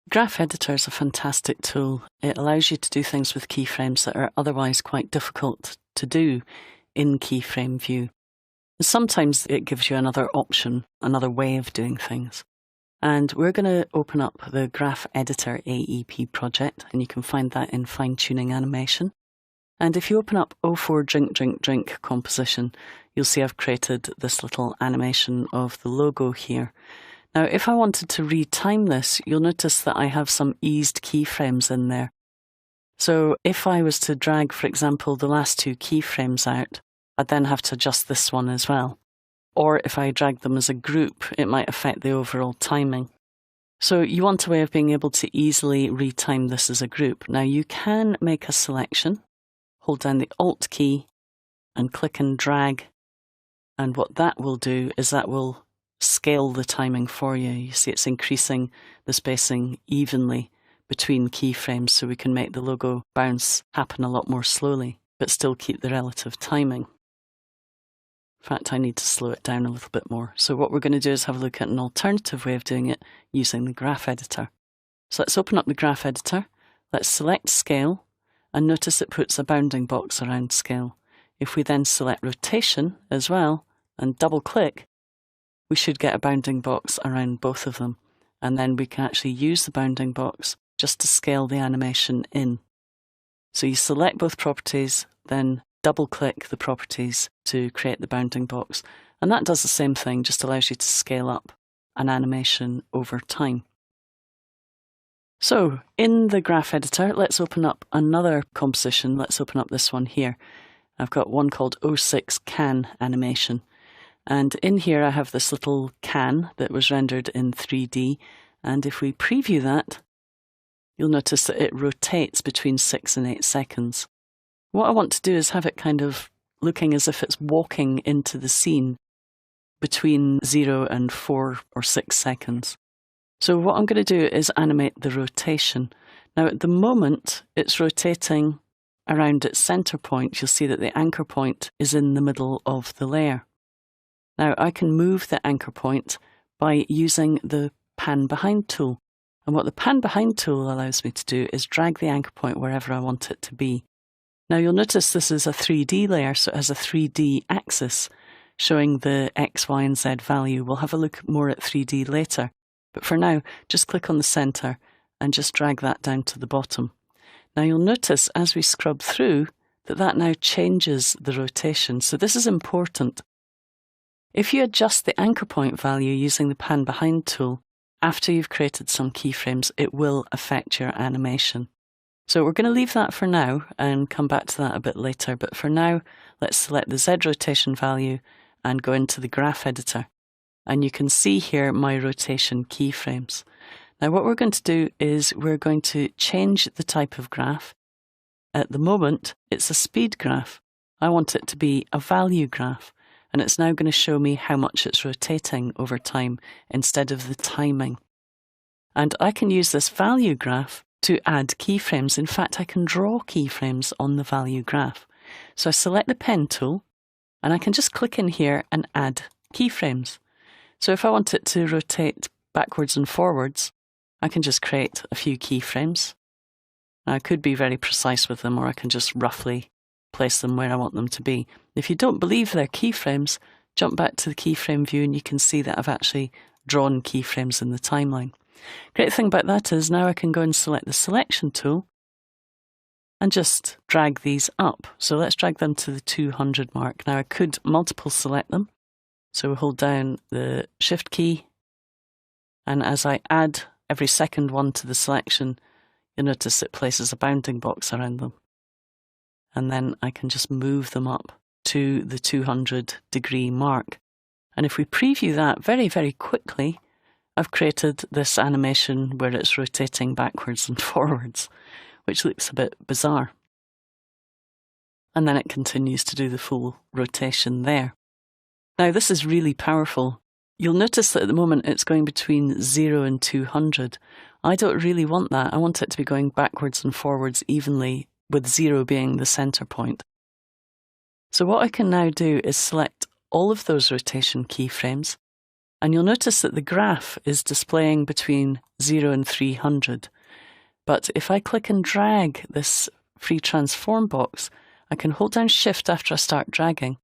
Graph Editor is a fantastic tool. It allows you to do things with keyframes that are otherwise quite difficult to do in keyframe view. Sometimes it gives you another option, another way of doing things. And we're going to open up the Graph Editor AEP project, and you can find that in Fine-Tuning Animation. And if you open up 04 Drink Drink Drink composition, you'll see I've created this little animation of the logo here. Now, if I wanted to retime this, you'll notice that I have some eased keyframes in there. So if I was to drag, for example, the last two keyframes out, I'd then have to adjust this one as well. Or if I drag them as a group, it might affect the overall timing. So you want a way of being able to easily retime this as a group. Now you can make a selection, hold down the Alt key and click and drag. And what that will do is that will scale the timing for you. You see it's increasing the spacing evenly between keyframes so we can make the logo bounce happen a lot more slowly, but still keep the relative timing. In fact, I need to slow it down a little bit more. So what we're going to do is have a look at an alternative way of doing it using the Graph Editor. So let's open up the Graph Editor. Let's select Scale, and notice it puts a bounding box around Scale. If we then select Rotation as well, and double click, we should get a bounding box around both of them. And then we can actually use the bounding box just to scale the animation in. So you select both properties, then double click the properties to create the bounding box. And that does the same thing, just allows you to scale up an animation over time. So in the Graph Editor, let's open up another composition. Let's open up this one here. I've got one called 06 Can Animation. And in here I have this little can that was rendered in 3D. And if we preview that, you'll notice that it rotates between 6 and 8 seconds. What I want to do is have it kind of looking as if it's walking into the scene between 0 and 4 or 6 seconds. So what I'm going to do is animate the rotation. Now at the moment it's rotating around its center point. You'll see that the anchor point is in the middle of the layer. Now I can move the anchor point by using the Pan Behind tool. And what the Pan Behind tool allows me to do is drag the anchor point wherever I want it to be. Now you'll notice this is a 3D layer, so it has a 3D axis showing the X, Y, and Z value. We'll have a look more at 3D later. But for now, just click on the center and just drag that down to the bottom. Now you'll notice as we scrub through that now changes the rotation. So this is important. If you adjust the anchor point value using the Pan Behind tool, after you've created some keyframes, it will affect your animation. So we're going to leave that for now and come back to that a bit later. But for now, let's select the Z rotation value and go into the Graph Editor. And you can see here my rotation keyframes. Now what we're going to do is we're going to change the type of graph. At the moment, it's a speed graph. I want it to be a value graph. And it's now going to show me how much it's rotating over time instead of the timing. And I can use this value graph to add keyframes. In fact, I can draw keyframes on the value graph. So I select the pen tool and I can just click in here and add keyframes. So if I want it to rotate backwards and forwards, I can just create a few keyframes. Now, I could be very precise with them, or I can just roughly place them where I want them to be. If you don't believe they're keyframes, jump back to the keyframe view and you can see that I've actually drawn keyframes in the timeline. Great thing about that is now I can go and select the selection tool and just drag these up. So let's drag them to the 200 mark. Now I could multiple select them. So we'll hold down the Shift key, and as I add every second one to the selection, you'll notice it places a bounding box around them. And then I can just move them up to the 200-degree mark. And if we preview that very, very quickly, I've created this animation where it's rotating backwards and forwards, which looks a bit bizarre. And then it continues to do the full rotation there. Now this is really powerful. You'll notice that at the moment it's going between 0 and 200. I don't really want that. I want it to be going backwards and forwards evenly, with 0 being the center point. So what I can now do is select all of those rotation keyframes And you'll notice that the graph is displaying between 0 and 300. But if I click and drag this free transform box, I can hold down Shift after I start dragging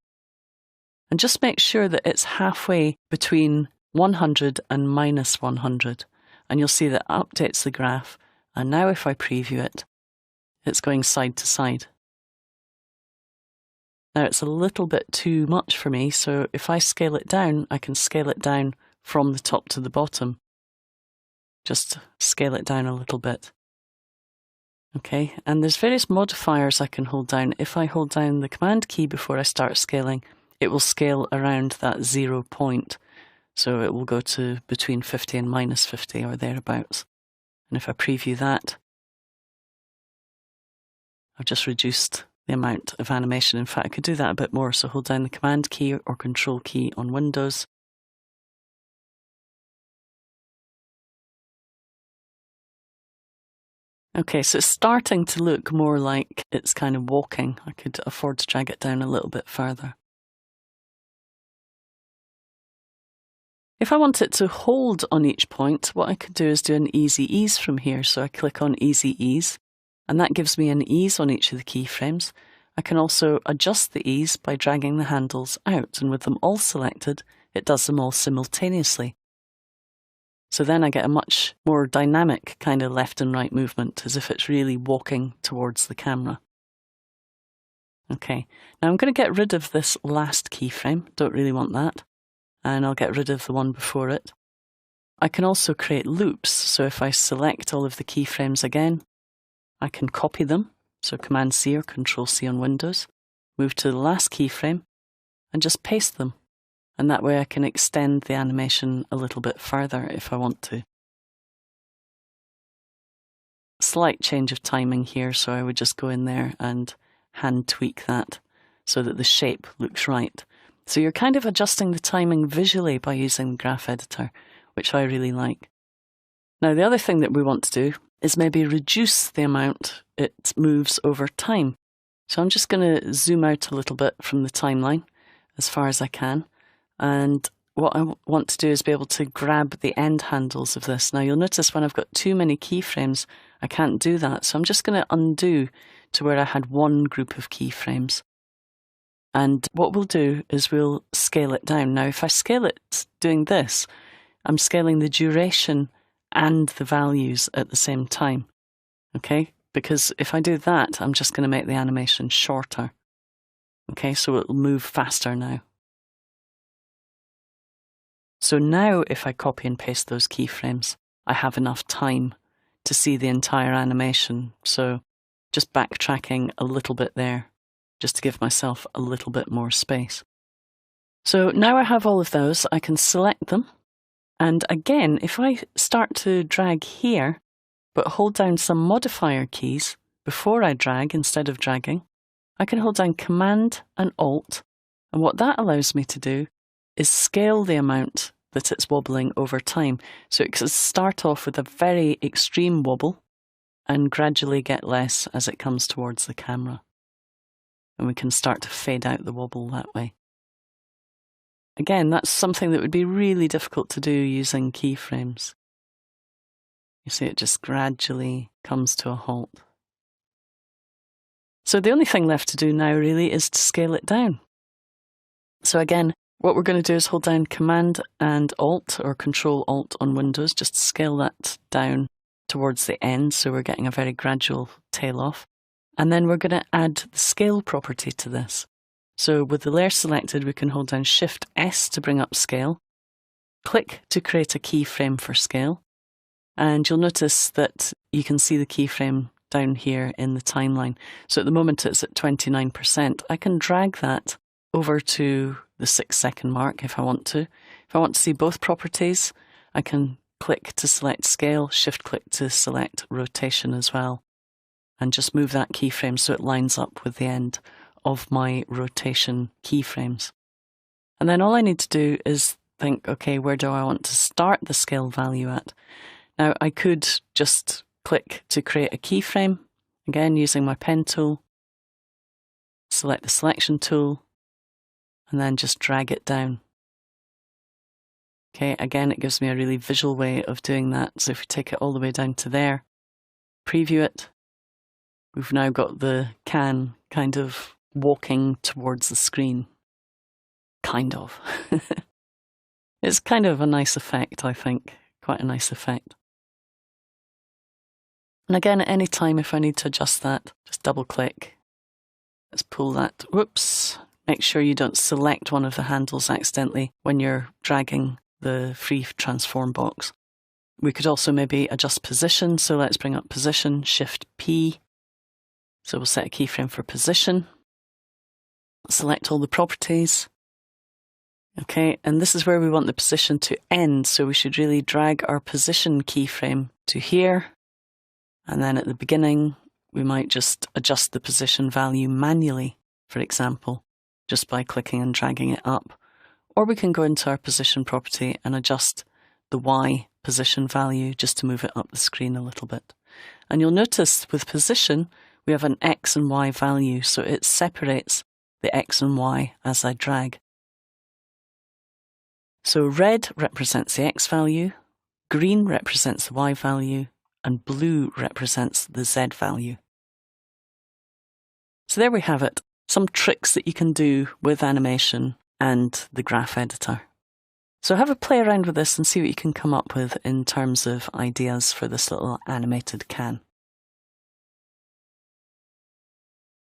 and just make sure that it's halfway between 100 and minus 100. And you'll see that it updates the graph. And now if I preview it, it's going side to side. Now it's a little bit too much for me, so if I scale it down, I can scale it down from the top to the bottom. Just scale it down a little bit. Okay, and there's various modifiers I can hold down. If I hold down the Command key before I start scaling, it will scale around that 0 point. So it will go to between 50 and minus 50 or thereabouts. And if I preview that, I've just reduced the amount of animation. In fact, I could do that a bit more. So hold down the Command key or Control key on Windows. Okay, so it's starting to look more like it's kind of walking. I could afford to drag it down a little bit further. If I want it to hold on each point, what I could do is do an easy ease from here. So I click on easy ease, and that gives me an ease on each of the keyframes. I can also adjust the ease by dragging the handles out, and with them all selected, it does them all simultaneously. So then I get a much more dynamic kind of left and right movement, as if it's really walking towards the camera. Okay, now I'm going to get rid of this last keyframe, don't really want that, and I'll get rid of the one before it. I can also create loops, so if I select all of the keyframes again, I can copy them, so Command C or Control C on Windows, move to the last keyframe, and just paste them. And that way I can extend the animation a little bit further if I want to. Slight change of timing here, so I would just go in there and hand tweak that so that the shape looks right. So you're kind of adjusting the timing visually by using the graph editor, which I really like. Now the other thing that we want to do is maybe reduce the amount it moves over time. So I'm just going to zoom out a little bit from the timeline as far as I can. And what I want to do is be able to grab the end handles of this. Now you'll notice when I've got too many keyframes, I can't do that. So I'm just going to undo to where I had one group of keyframes. And what we'll do is we'll scale it down. Now if I scale it doing this, I'm scaling the duration and the values at the same time. Okay, because if I do that, I'm just going to make the animation shorter. Okay, so it'll move faster now. So now if I copy and paste those keyframes, I have enough time to see the entire animation. So just backtracking a little bit there, just to give myself a little bit more space. So now I have all of those, I can select them. And again, if I start to drag here, but hold down some modifier keys before I drag instead of dragging, I can hold down Command and Alt. And what that allows me to do is scale the amount that it's wobbling over time. So it can start off with a very extreme wobble and gradually get less as it comes towards the camera. And we can start to fade out the wobble that way. Again, that's something that would be really difficult to do using keyframes. You see it just gradually comes to a halt. So the only thing left to do now really is to scale it down. So again, what we're going to do is hold down Command and Alt or Control Alt on Windows, just scale that down towards the end so we're getting a very gradual tail off. And then we're going to add the scale property to this. So with the layer selected, we can hold down Shift S to bring up scale, click to create a keyframe for scale, and you'll notice that you can see the keyframe down here in the timeline. So at the moment it's at 29%. I can drag that over to the 6-second mark if I want to. If I want to see both properties, I can click to select scale, shift click to select rotation as well, and just move that keyframe so it lines up with the end of my rotation keyframes. And then all I need to do is think, okay, where do I want to start the scale value at? Now I could just click to create a keyframe, again using my pen tool, select the selection tool, and then just drag it down. Okay, again, it gives me a really visual way of doing that. So if we take it all the way down to there, preview it, we've now got the can kind of walking towards the screen. Kind of. It's kind of a nice effect, I think. Quite a nice effect. And again, at any time, if I need to adjust that, just double click. Let's pull that. Whoops. Make sure you don't select one of the handles accidentally when you're dragging the free transform box. We could also maybe adjust position. So let's bring up position, Shift P. So we'll set a keyframe for position. Select all the properties. Okay, and this is where we want the position to end. So we should really drag our position keyframe to here. And then at the beginning, we might just adjust the position value manually, for example, just by clicking and dragging it up. Or we can go into our position property and adjust the Y position value just to move it up the screen a little bit. And you'll notice with position, we have an X and Y value, so it separates the X and Y as I drag. So red represents the X value, green represents the Y value, and blue represents the Z value. So there we have it, some tricks that you can do with animation and the graph editor. So have a play around with this and see what you can come up with in terms of ideas for this little animated can.